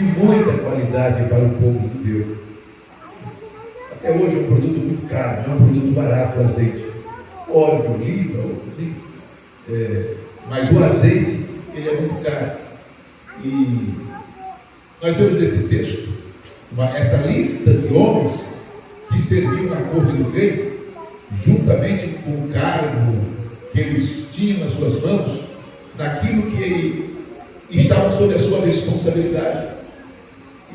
de muita qualidade para o povo judeu. Até hoje é um produto muito caro, não é um produto barato o azeite. Óleo de oliva, assim, mas o azeite, ele é muito caro. E nós vemos nesse texto essa lista de homens que serviam na corte do rei, juntamente com o cargo que eles tinham nas suas mãos, naquilo que estavam sob a sua responsabilidade.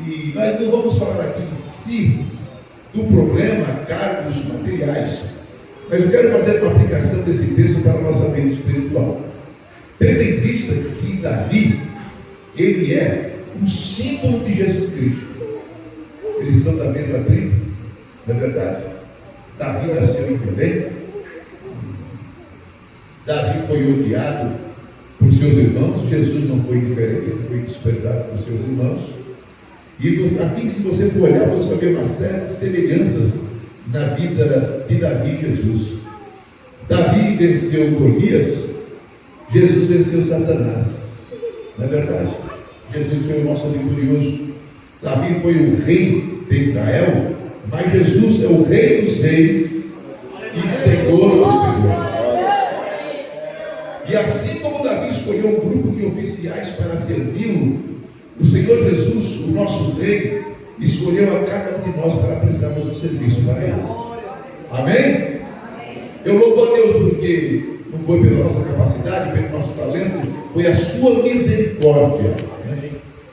E nós não vamos falar aqui em si do problema, cargos materiais, mas eu quero fazer uma aplicação desse texto para a nossa vida espiritual. Tendo em vista que Davi, ele é um símbolo de Jesus Cristo. Eles são da mesma tribo, não é verdade? Davi nasceu em Belém. Davi foi odiado por seus irmãos. Jesus não foi diferente, ele foi desprezado por seus irmãos. E assim, se você for olhar, você vai ver uma série de semelhanças na vida de Davi e Jesus. Davi venceu Golias, Jesus venceu Satanás. Não é verdade? Jesus foi o nosso vitorioso. Davi foi o rei de Israel, mas Jesus é o rei dos reis e Senhor dos senhores. E assim como Davi escolheu um grupo de oficiais para servi-lo, o Senhor Jesus, o nosso rei, escolheu a cada um de nós para prestarmos um serviço para Ele. Amém? Eu louvo a Deus porque não foi pela nossa capacidade, pelo nosso talento, foi a sua misericórdia.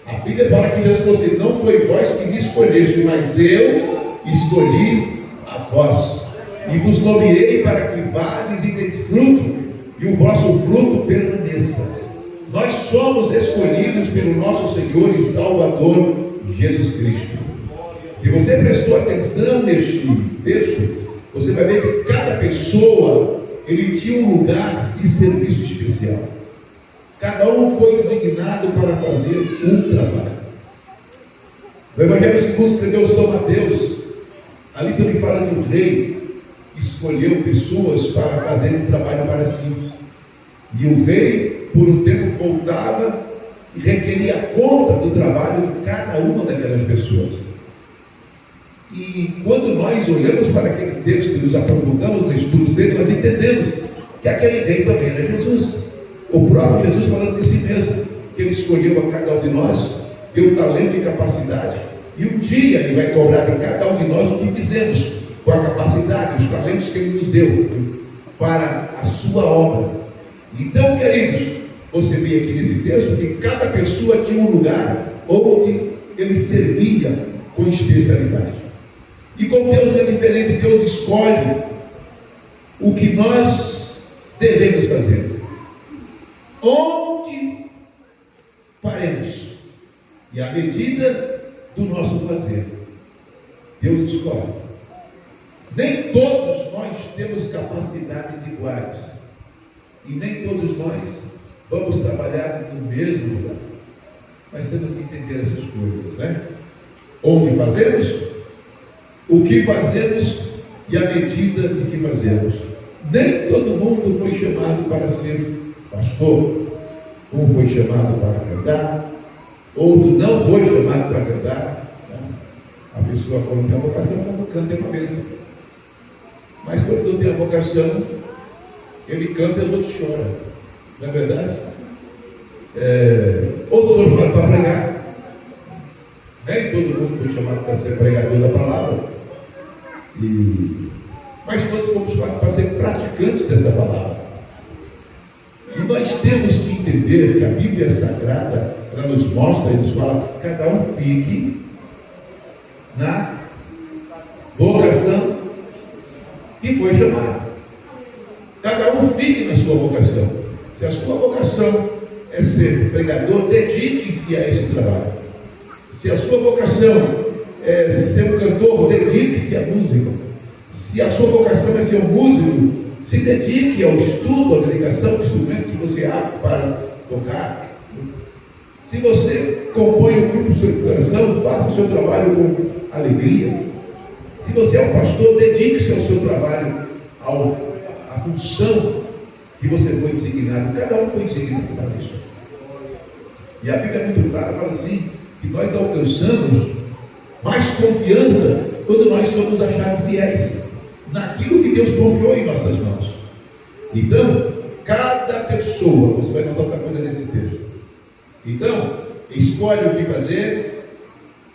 A Bíblia fala que Jesus falou assim: não foi vós que me escolheste, mas eu escolhi a vós, e vos nomeei para que vades e deis fruto, e o vosso fruto permaneça. Nós somos escolhidos pelo nosso Senhor e Salvador Jesus Cristo. Se você prestou atenção neste texto, você vai ver que cada pessoa, ele tinha um lugar de serviço especial. Cada um foi designado para fazer um trabalho. No Evangelho segundo escreveu São Mateus, ali também fala de um rei que escolheu pessoas para fazer um trabalho para si. E o rei, por um tempo, voltava e requeria conta do trabalho de cada uma daquelas pessoas. E quando nós olhamos para aquele texto e nos aprofundamos no estudo dele, nós entendemos que aquele rei também era Jesus. O próprio Jesus falando de si mesmo, que ele escolheu a cada um de nós, deu talento e capacidade, e um dia ele vai cobrar de cada um de nós o que fizemos com a capacidade, os talentos que ele nos deu para a sua obra. Então, queridos, você vê aqui nesse texto que cada pessoa tinha um lugar onde ele servia com especialidade. E com Deus não é diferente. Deus escolhe o que nós devemos fazer, onde faremos, e à medida do nosso fazer. Deus escolhe. Nem todos nós temos capacidades iguais, e nem todos nós vamos trabalhar no mesmo lugar. Mas temos que entender essas coisas, né? Onde fazemos, o que fazemos e a medida de que fazemos. Nem todo mundo foi chamado para ser pastor. Um foi chamado para cantar, outro não foi chamado para cantar. A pessoa, quando tem a vocação, quando canta é uma bênção. Mas quando não tem a vocação, ele canta e os outros choram. Não é verdade? Outros foram chamados para pregar. Nem todo mundo foi chamado para ser pregador da palavra. Mas todos fomos chamados para ser praticantes dessa palavra. E nós temos que entender que a Bíblia Sagrada, ela nos mostra e nos fala que cada um fique na vocação que foi chamado. Cada um fique na sua vocação. Se a sua vocação é ser pregador, dedique-se a esse trabalho. Se a sua vocação é ser um cantor, dedique-se à música. Se a sua vocação é ser um músico, se dedique ao estudo, à dedicação do instrumento que você abre para tocar. Se você compõe um grupo de sua coração, faça o seu trabalho com alegria. Se você é um pastor, dedique-se ao seu trabalho, à função que você foi designado. Cada um foi designado para isso. E a Bíblia é muito clara, fala assim, que nós alcançamos mais confiança quando nós somos achados fiéis naquilo que Deus confiou em nossas mãos. Então, cada pessoa, você vai notar outra coisa nesse texto. Então, escolhe o que fazer,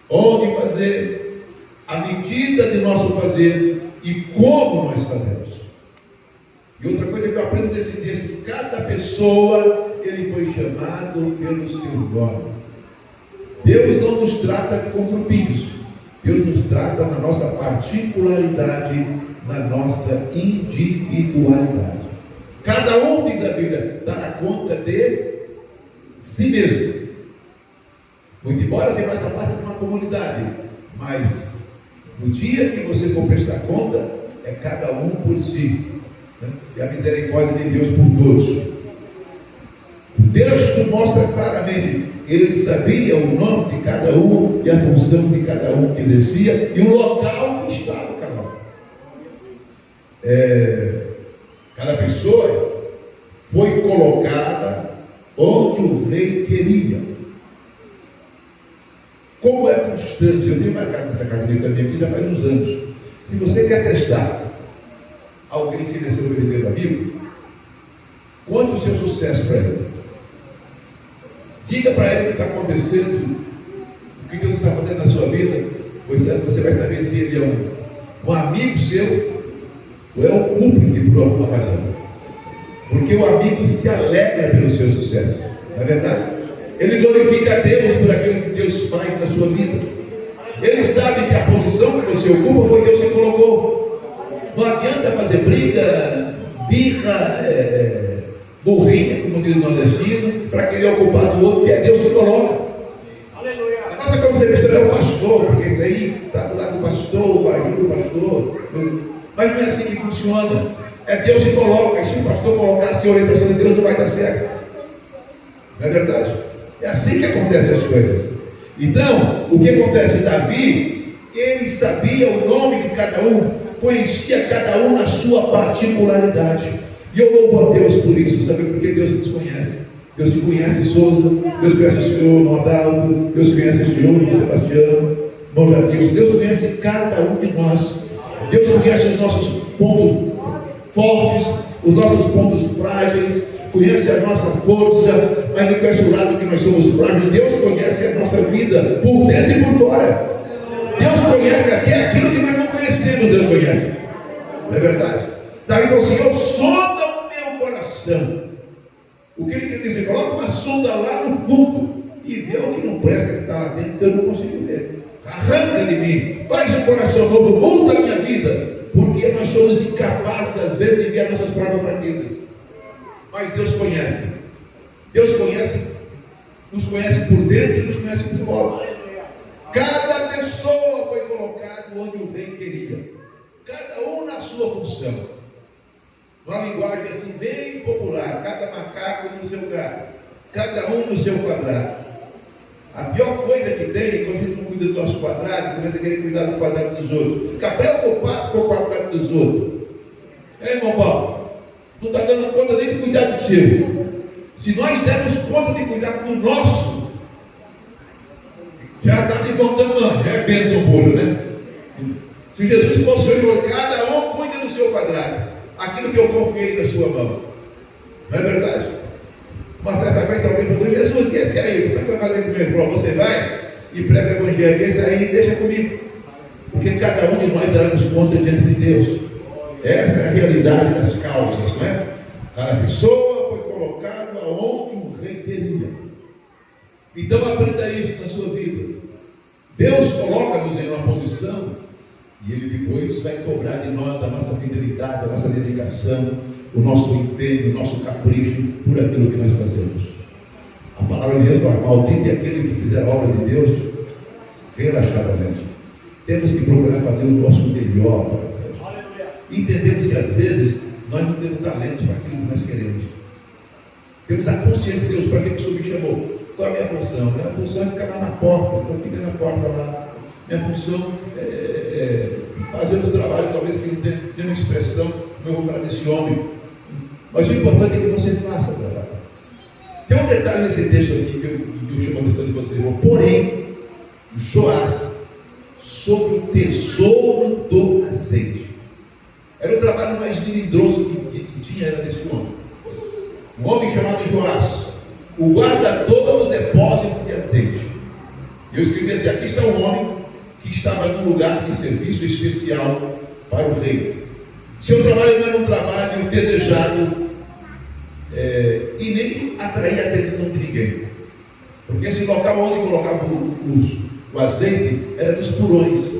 onde fazer, a medida de nosso fazer e como nós fazemos. E outra coisa que eu aprendo nesse texto: cada pessoa, ele foi chamado pelo seu nome. Deus não nos trata com grupinhos, Deus nos trata na nossa particularidade, na nossa individualidade. Cada um, diz a Bíblia, dará conta de si mesmo. Muito embora você faça parte de uma comunidade, mas no dia que você for prestar conta, é cada um por si, né? E a misericórdia de Deus por todos. O texto mostra claramente: ele sabia o nome de cada um e a função de cada um que exercia e o local que estava cada um. Cada pessoa foi colocada onde o rei queria. Como é frustrante, eu tenho marcado nessa carteira também aqui já faz uns anos. Se você quer testar alguém se ele é seu verdadeiro amigo, conte o seu sucesso para ele. Diga para ele o que está acontecendo, o que Deus está fazendo na sua vida, pois você vai saber se ele é um amigo seu ou é um cúmplice por alguma razão. Porque o amigo se alegra pelo seu sucesso, não é verdade? Ele glorifica a Deus por aquilo que Deus faz na sua vida. Ele sabe que a posição que você ocupa foi Deus que colocou. Não adianta fazer briga, birra, burrinha, como diz o nordestino, para querer ocupar do outro, que é Deus que coloca. Aleluia. A nossa concepção é o pastor, porque isso aí está do lado do pastor, o ajuda do pastor. Mas não é assim que funciona. É Deus que coloca. E se o pastor colocasse a orientação de Deus, não vai dar certo. Não é verdade? É assim que acontecem as coisas. Então, o que acontece? Davi, ele sabia o nome de cada um, conhecia cada um na sua particularidade. E eu louvo a Deus por isso, sabe? Porque Deus nos conhece. Deus te conhece, Souza. Deus conhece o senhor Nodaldo. Deus conhece o senhor Sebastião, irmão Jadilson. Deus conhece cada um de nós. Deus conhece os nossos pontos fortes, os nossos pontos frágeis, conhece a nossa força, mas não conhece o lado que nós somos frágeis. Deus conhece a nossa vida por dentro e por fora. Deus conhece até aquilo que nós não conhecemos. Deus conhece, não é verdade? Davi falou: Senhor, sonda o meu coração. O que ele quer dizer? Coloca uma sonda lá no fundo e vê o que não presta, que está lá dentro, que eu não consigo ver. Arranca de mim, faz um coração novo, muda a minha vida, porque nós somos incapazes às vezes de ver as nossas próprias fraquezas. Mas Deus conhece. Deus conhece, nos conhece por dentro e nos conhece por fora. Cada pessoa foi colocada onde o rei queria, cada um na sua função. Uma linguagem assim bem popular: cada macaco no seu galho, cada um no seu quadrado. A pior coisa que tem é quando a gente não cuida do nosso quadrado, começa a querer cuidar do quadrado dos outros, fica preocupado com o quadrado dos outros. Irmão Paulo, não está dando conta nem de cuidar do seu. Se nós dermos conta de cuidar do nosso, já está de bom tamanho, já é bênção pura, né? Se Jesus fosse hoje, cada um cuida do seu quadrado, aquilo que eu confiei na sua mão, não é verdade? Uma certa vez alguém perguntou: Jesus, e esse aí? Como é que vai fazer comigo? Ele falou: você vai e prega o evangelho, e esse aí deixa comigo, porque cada um de nós daremos conta diante de Deus. Essa é a realidade das causas, né? Cada pessoa foi colocada onde o rei queria. Então aprenda isso na sua vida. Deus coloca-nos em uma posição e Ele depois vai cobrar de nós a nossa fidelidade, a nossa dedicação, o nosso empenho, o nosso capricho por aquilo que nós fazemos. A palavra de Deus fala: maldito é aquele que fizer a obra de Deus relaxadamente. Temos que procurar fazer o nosso melhor para Deus. Entendemos que às vezes nós não temos talento para aquilo que nós queremos. Temos a consciência de Deus: para que o Senhor me chamou? Qual é a minha função? Minha função é ficar lá na porta. Então fica na porta lá. Minha função é fazer o meu trabalho, talvez que não tenha nenhuma expressão, como eu vou falar desse homem. Mas o importante é que você faça o trabalho. Tem um detalhe nesse texto aqui que eu chamo a atenção de você. Porém, Joás sobre o tesouro do azeite. Era o trabalho mais melindroso que tinha, era desse homem. Um homem chamado Joás, o guarda-todo do depósito de azeite. Eu escrevi assim: aqui está um homem que estava num lugar de serviço especial para o rei. Seu trabalho não era um trabalho desejado e nem atrair a atenção de ninguém, porque esse local onde colocava o azeite era nos porões,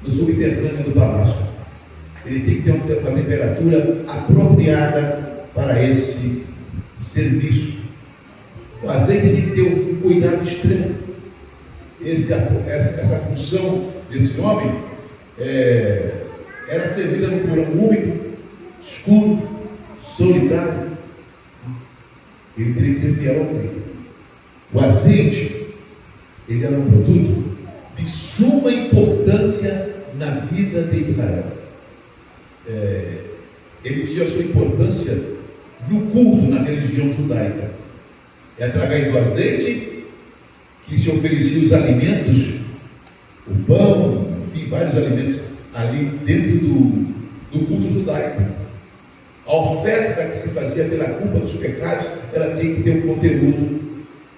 no subterrâneo do palácio. Ele tem que ter uma temperatura apropriada para esse serviço. O azeite tem que ter um cuidado extremo. Essa função desse homem era servida num porão úmido, escuro, solitário. Ele teria que ser fiel ao rei. O azeite, ele era um produto de suma importância na vida de Israel. Ele tinha a sua importância no culto, na religião judaica. É através do azeite que se ofereciam os alimentos, o pão, enfim, vários alimentos ali dentro do culto judaico. A oferta que se fazia pela culpa dos pecados, ela tinha que ter um conteúdo,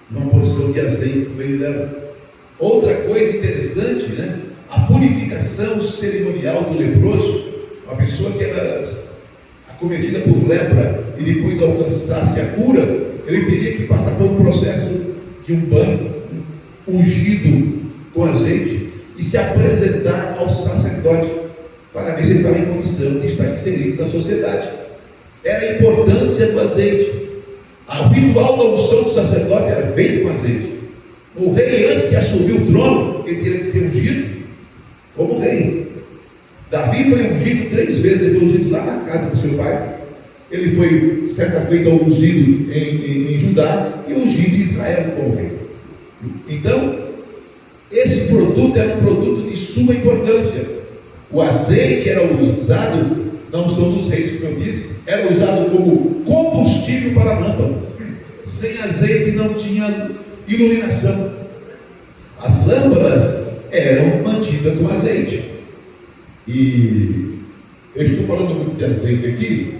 uma porção de azeite no meio dela. Outra coisa interessante, né? A purificação cerimonial do leproso, uma pessoa que era acometida por lepra e depois alcançasse a cura, ele teria que passar por um processo de um banho ungido com azeite e se apresentar ao sacerdote para ver se ele estava em condição de estar inserido na sociedade. Era a importância do azeite. O ritual da unção do sacerdote era feito com azeite. O rei, antes de assumir o trono, ele teria que ser ungido como rei. Davi foi ungido 3 vezes. Ele foi ungido lá na casa do seu pai. Ele foi, certa feita, ungido em Judá e ungido em Israel como rei. Então, esse produto era um produto de suma importância. O azeite era usado na unção dos reis, como eu disse, era usado como combustível para lâmpadas. Sem azeite não tinha iluminação. As lâmpadas eram mantidas com azeite. E eu estou falando muito de azeite aqui.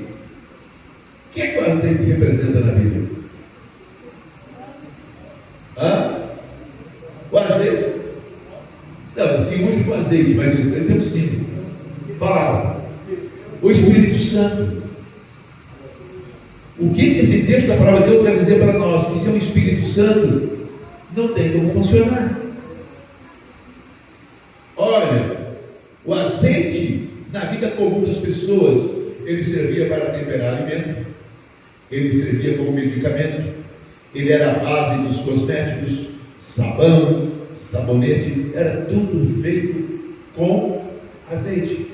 O que é que o azeite representa na Bíblia? O azeite não, se unge com azeite, mas o azeite é um símbolo. Palavra. O Espírito Santo. O que esse texto da palavra de Deus quer dizer para nós? Que sem o Espírito Santo não tem como funcionar. Olha, o azeite na vida comum das pessoas, ele servia para temperar alimento, ele servia como medicamento, ele era a base dos cosméticos, sabão, sabonete, era tudo feito com azeite.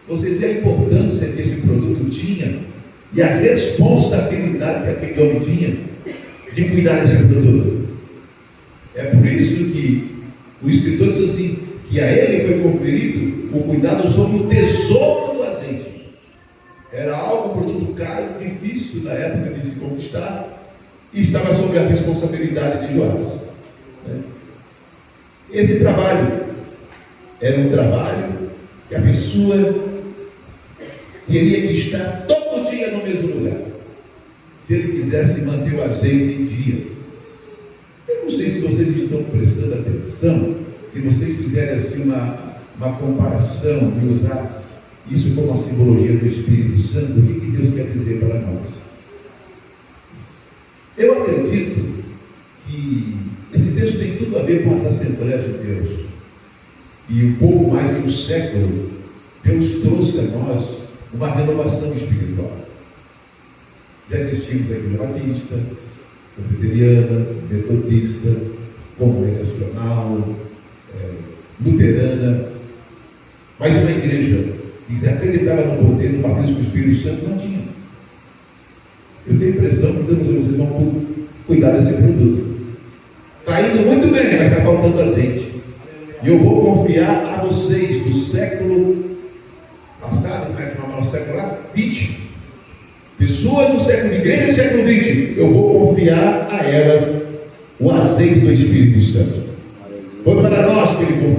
Você vê a importância que esse produto tinha e a responsabilidade que aquele homem tinha de cuidar desse produto. É por isso que o escritor diz assim, que a ele foi conferido o cuidado sobre o tesouro do azeite. Era algo, um produto caro, difícil na época de se conquistar, e estava sob a responsabilidade de Joás. Esse trabalho era um trabalho que a pessoa teria que estar todo dia no mesmo lugar, se ele quisesse manter o azeite em dia. Eu não sei se vocês estão prestando atenção, se vocês fizerem assim uma comparação e usar isso como uma simbologia do Espírito Santo, o que Deus quer dizer para nós? Eu acredito que esse texto tem tudo a ver com as Assembleias de Deus. E um pouco mais de um século, Deus trouxe a nós uma renovação espiritual. Já existimos a Igreja Batista, Presbiteriana, Metodista, Congregacional, Luterana, mas uma igreja que se acreditava no poder do batismo com o Espírito Santo não tinha. Eu tenho a impressão que vocês vão cuidar desse produto. Está indo muito bem, mas está faltando azeite. E eu vou confiar a vocês do século passado, como é que é o século lá? 20. Pessoas do século de igreja do século 20. Eu vou confiar a elas o azeite do Espírito Santo. Foi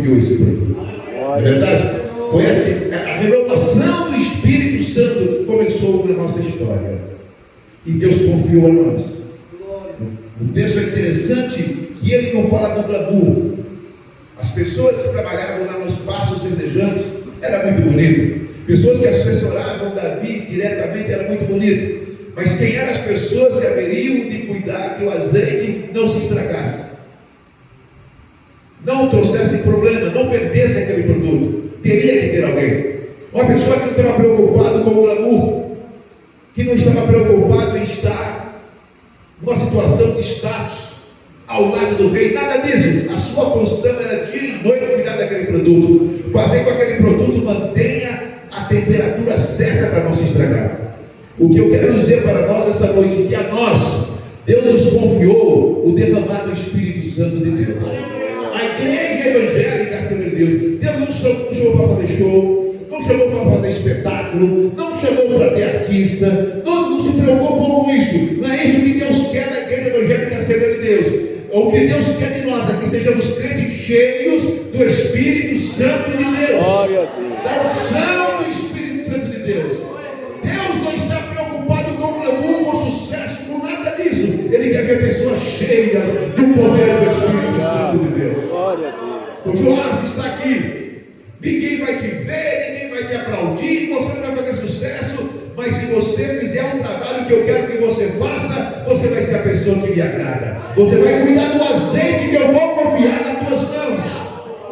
confiou esse produto. Não é verdade? Foi assim, a renovação do Espírito Santo começou na nossa história. E Deus confiou a nós. O texto é interessante que ele não fala do glamour. As pessoas que trabalhavam lá nos pastos verdejantes era muito bonito. Pessoas que assessoravam Davi diretamente era muito bonito. Mas quem eram as pessoas que haveriam de cuidar que o azeite não se estragasse, não trouxesse problema, não perdesse aquele produto? Teria que ter alguém. Uma pessoa que não estava preocupada com o glamour, que não estava preocupado em estar numa situação de status ao lado do rei, nada disso. A sua função era dia e noite cuidar daquele produto, fazer com que aquele produto mantenha a temperatura certa para não se estragar. O que eu quero dizer para nós essa noite é que a nós, Deus nos confiou o derramado Espírito Santo de Deus. A igreja evangélica, Assembleia de Deus, Deus não chamou para fazer show, não chamou para fazer espetáculo, não chamou para ter artista, não se preocupou com isso. Não é isso que Deus quer da igreja evangélica, Assembleia de Deus. O que Deus quer de nós é que sejamos crentes cheios do Espírito Santo de Deus, da unção do Espírito Santo de Deus. Deus não está preocupado com o glamour, com o sucesso, com nada disso. Ele quer ver pessoas cheias do poder do Espírito Santo de Deus. O Joás está aqui. Ninguém vai te ver, ninguém vai te aplaudir, você não vai fazer sucesso, mas se você fizer um trabalho que eu quero que você faça, você vai ser a pessoa que me agrada. Você vai cuidar do azeite que eu vou confiar nas tuas mãos.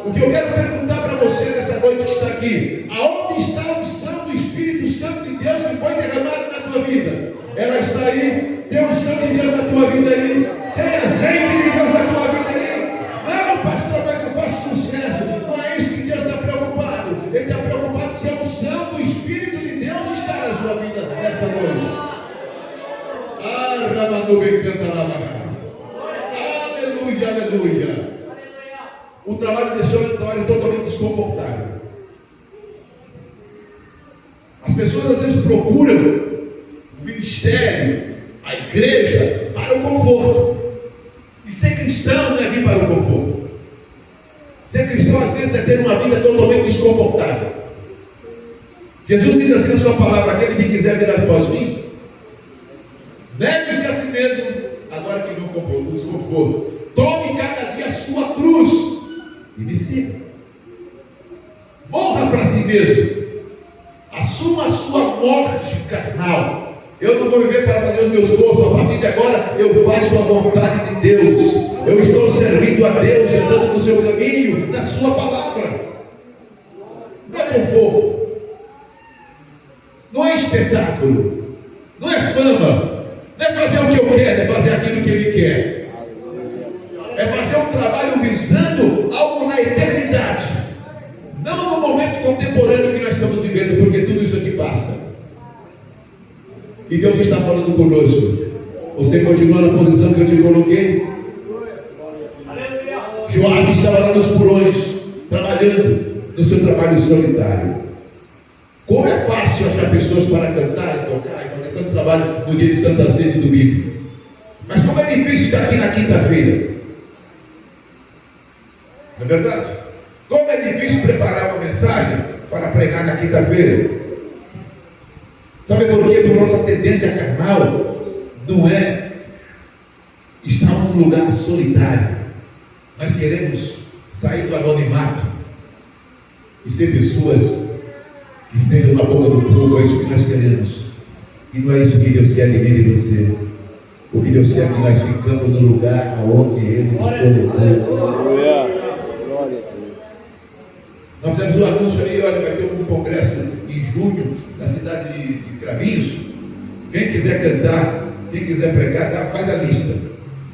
O que eu quero perguntar para você nessa noite que está aqui: aonde está a unção do Espírito Santo de Deus que foi derramado na tua vida? Ela está aí? Tem unção de Deus na tua vida aí? Tem azeite de Deus na tua vida aí? Não, pastor, mas eu faço sucesso. Não é isso que Deus está preocupado. Ele está preocupado se a unção do Espírito de Deus está na sua vida nessa noite. Aleluia, aleluia. O trabalho desse homem é um trabalho totalmente desconfortável. As pessoas às vezes procuram o ministério, a igreja, para o conforto. E ser cristão não é vir para o conforto. Ser cristão às vezes é ter uma vida totalmente desconfortável. Jesus diz assim na sua palavra: aquele que quiser vir após mim, negue-se a si mesmo, agora que não conforto, o desconforto. Tome cada dia a sua cruz e me siga. Morra para si mesmo. Assuma a sua morte carnal. Eu não vou viver para fazer os meus gostos. A partir de agora eu faço a vontade de Deus. Eu estou servindo a Deus, andando no seu caminho, na sua palavra. Não é conforto, não é espetáculo, não é fama, não é fazer o que eu quero, é fazer aquilo que Ele quer. É fazer um trabalho visando algo na eternidade, não no momento contemporâneo que nós estamos vivendo, porque tudo isso aqui passa. E Deus está falando conosco. Você continua na posição que eu te coloquei? Joás estava lá nos porões, trabalhando no seu trabalho solitário. Como é fácil achar pessoas para cantar e tocar e fazer tanto trabalho no dia de Santa Ceia e domingo. Mas como é difícil estar aqui na quinta-feira. Não é verdade? Como é difícil preparar uma mensagem para pregar na quinta-feira. Sabe por quê? Porque nossa tendência carnal não é estar num lugar solitário. Nós queremos sair do anonimato e ser pessoas que estejam na boca do povo. É isso que nós queremos. E não é isso que Deus quer de mim e de você. O que Deus quer é que nós ficamos no lugar onde Ele nos colocou. Nós fizemos um anúncio aí, olha, vai ter um congresso em junho na cidade de Cravinhos. Quem quiser cantar, quem quiser pregar, tá, faz a lista.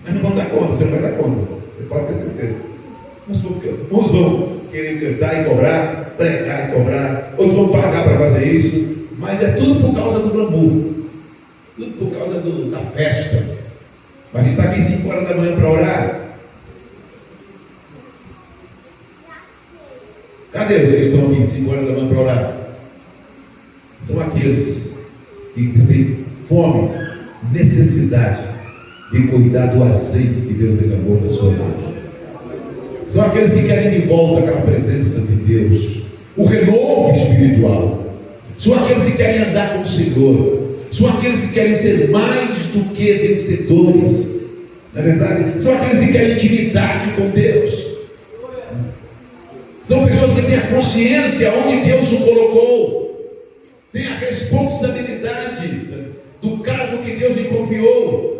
Mas não vão dar conta, você não vai dar conta. Você pode ter certeza. Uns vão querer cantar e cobrar, pregar e cobrar, outros vão pagar para fazer isso, mas é tudo por causa do glamour, tudo por causa da festa. Mas está aqui 5 horas da manhã para orar. Cadê os que estão aqui 5 horas da manhã para orar? São aqueles que têm fome, necessidade de cuidar do azeite que Deus derramou na sua mão. são aqueles que querem de volta aquela presença de Deus, o renovo espiritual, são aqueles que querem andar com o Senhor, são aqueles que querem ser mais do que vencedores, na verdade, são aqueles que querem intimidade com Deus, são pessoas que têm a consciência onde Deus o colocou, têm a responsabilidade do cargo que Deus lhe confiou,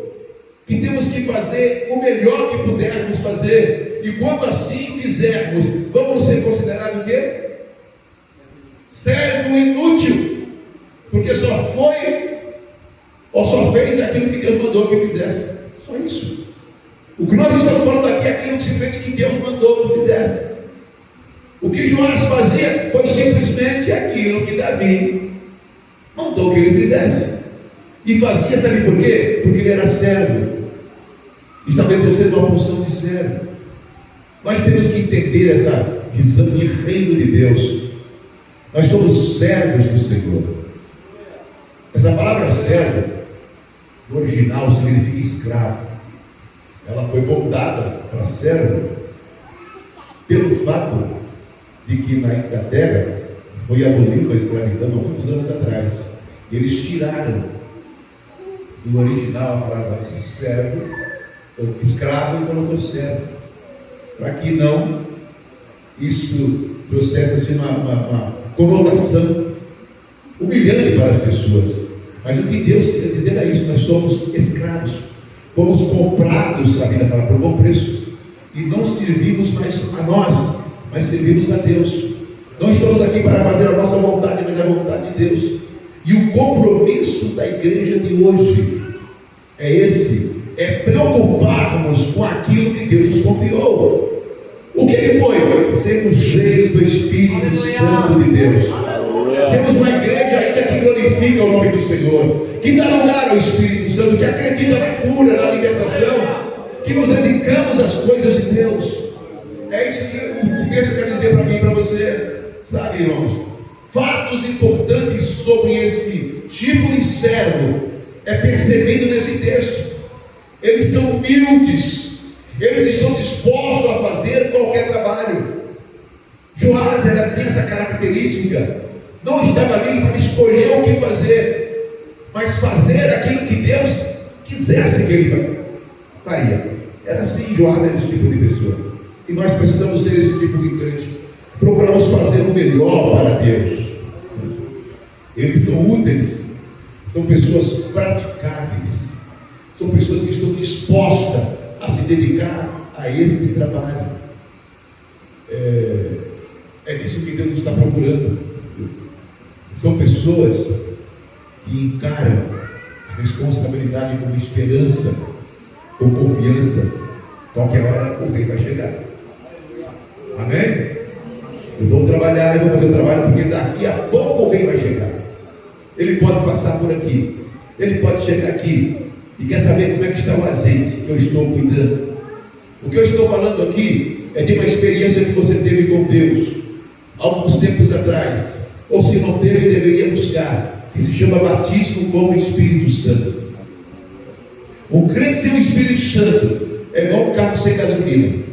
que temos que fazer o melhor que pudermos fazer, e quando assim fizermos, vamos ser considerados o quê? Servo inútil, porque só foi ou só fez aquilo que Deus mandou que fizesse, só isso. O que nós estamos falando aqui é aquilo que simplesmente que Deus mandou que fizesse. O que Joás fazia foi simplesmente aquilo que Davi mandou que ele fizesse, e fazia, sabe por quê? Porque ele era servo, estabelecendo uma função de servo. Nós temos que entender essa visão de reino de Deus. Nós somos servos do Senhor. Essa palavra servo, no original, significa escravo. Ela foi voltada para servo pelo fato de que na Inglaterra foi abolida a escravidão há muitos anos atrás. Eles tiraram do original a palavra servo, escravo, e colocou servo, para que não isso trouxesse assim uma conotação humilhante para as pessoas. Mas o que Deus queria dizer é isso: nós somos escravos, fomos comprados, a Bíblia fala, por bom preço, e não servimos mais a nós, mas servimos a Deus. Não estamos aqui para fazer a nossa vontade, mas a vontade de Deus. E o compromisso da igreja de hoje é esse: é preocuparmos com aquilo que Deus nos confiou. O que foi? Sermos cheios do Espírito Santo de Deus. Sermos uma igreja ainda que glorifica o nome do Senhor, que dá lugar ao Espírito Santo, que acredita na cura, na libertação, que nos dedicamos às coisas de Deus. É isso que o texto quer dizer para mim e para você, sabe, irmãos? Fatos importantes sobre esse tipo de servo é percebido nesse texto. Eles são humildes, eles estão dispostos a fazer qualquer trabalho. Joás tem essa característica, não estava ali para escolher o que fazer, mas fazer aquilo que Deus quisesse que ele faria. Era assim, Joás era esse tipo de pessoa, e nós precisamos ser esse tipo de crente. Procuramos fazer o melhor para Deus. Eles são úteis, são pessoas praticáveis, são pessoas que estão dispostas a se dedicar a esse trabalho. É disso que Deus está procurando. São pessoas que encaram a responsabilidade com esperança, com confiança. Qualquer hora o rei vai chegar. Amém? Eu vou trabalhar, eu vou fazer o trabalho, porque daqui a pouco o rei vai chegar. Ele pode passar por aqui, ele pode chegar aqui, e quer saber como é que está o azeite que eu estou cuidando. O que eu estou falando aqui é de uma experiência que você teve com Deus alguns tempos atrás, ou se não teve, deveria buscar, que se chama batismo com o Espírito Santo. Um crente sem o Espírito Santo é igual um carro sem gasolina.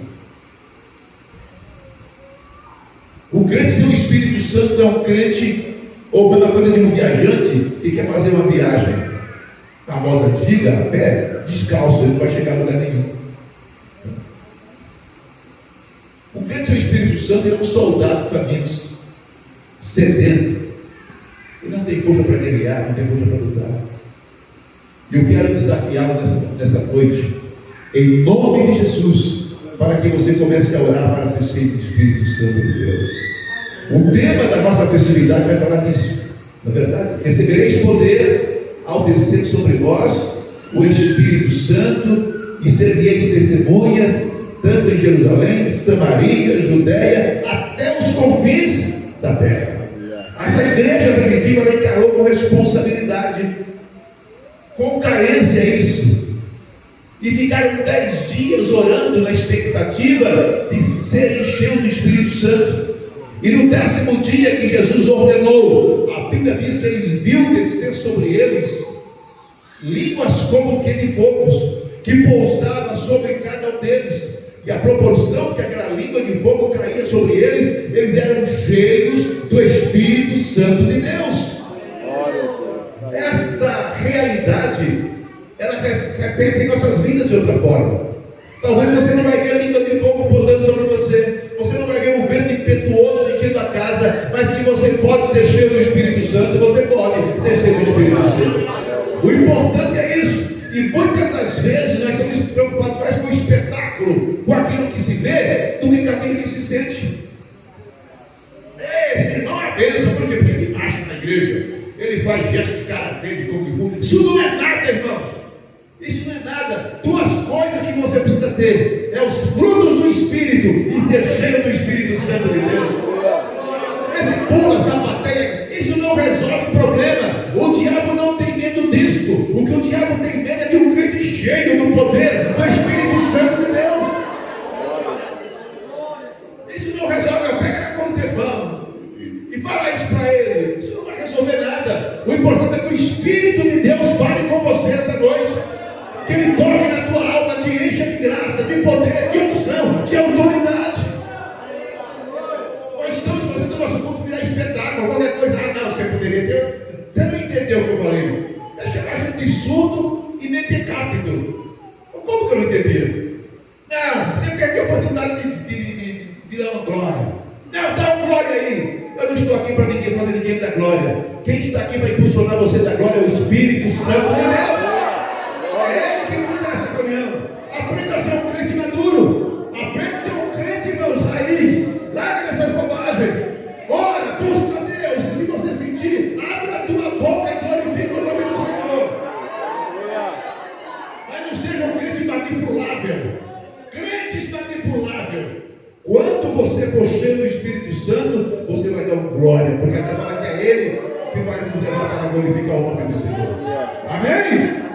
O crente sem o Espírito Santo é um crente, ou uma coisa de um viajante que quer fazer uma viagem na moda antiga, a pé, descalço, ele não vai chegar a lugar nenhum. O crente sem o Espírito Santo é um soldado faminto, sedento. Ele não tem força para guerrear, não tem força para lutar. E eu quero desafiá-lo nessa noite, em nome de Jesus, para que você comece a orar para ser cheio do Espírito Santo de Deus. O tema da nossa festividade vai falar disso, na verdade. Recebereis poder ao descer sobre vós o Espírito Santo, e sereis testemunhas, tanto em Jerusalém, Samaria, Judeia, até os confins da terra. Essa igreja primitiva ela encarou com responsabilidade, com carência isso, e ficaram 10 dias orando na expectativa de serem cheios do Espírito Santo. E no 10º dia que Jesus ordenou, a Bíblia diz que ele viu descer sobre eles línguas como que de fogos, que pousava sobre cada um deles. E a proporção que aquela língua de fogo caía sobre eles, eles eram cheios do Espírito Santo de Deus. Essa realidade, ela repete em nossas vidas de outra forma. Talvez você não vai ver a língua de fogo pousando sobre você, você não vai ver um vento impetuoso enchendo a casa, mas que você pode ser cheio do Espírito Santo, você pode ser cheio do Espírito Santo. O importante é isso. E muitas das vezes nós estamos preocupados mais com o espetáculo, com aquilo que se vê, do que com aquilo que se sente. Esse não é bênção, por quê? Porque ele marcha na igreja, ele faz gesto de karatê, de kung fu. Isso não é nada, irmãos. Isso não é nada. Duas coisas que você precisa ter: é os frutos do Espírito e ser cheio do Espírito Santo de Deus. Esse pula, sapateia, isso não resolve o problema. O diabo não tem medo disso. O que o diabo tem medo é de um crente cheio do poder do Espírito Santo de Deus. Isso não resolve. Pega na mão do teu irmão e fala isso para ele. Isso não vai resolver nada. O importante é que o Espírito de Deus fale com você essa noite. Que Ele toque na tua alma, te encha de graça, de poder, de unção, de autoridade. Nós estamos fazendo o nosso culto virar espetáculo, qualquer coisa. Não, você poderia ter. Você não entendeu o que eu falei? É chamar a gente de surdo e meter cápido. Como que eu não entendi? Não, você perdeu a oportunidade de dar uma glória. Não, dá uma glória aí. Eu não estou aqui para fazer ninguém dar glória. Quem está aqui para impulsionar você da glória é o Espírito Santo de Deus. É Ele que manda nessa caminhão. Aprenda a ser um crente maduro. Aprenda a ser um crente, irmãos, raiz. Larga dessas bobagens. Ora, busca a Deus. E se você sentir, abra a tua boca e glorifica o nome do Senhor. Mas não seja um crente manipulável. Crentes manipulável. Quando você for cheio do Espírito Santo, você vai dar glória. Porque a Bíblia fala que é Ele que vai nos levar para glorificar o nome do Senhor. Amém?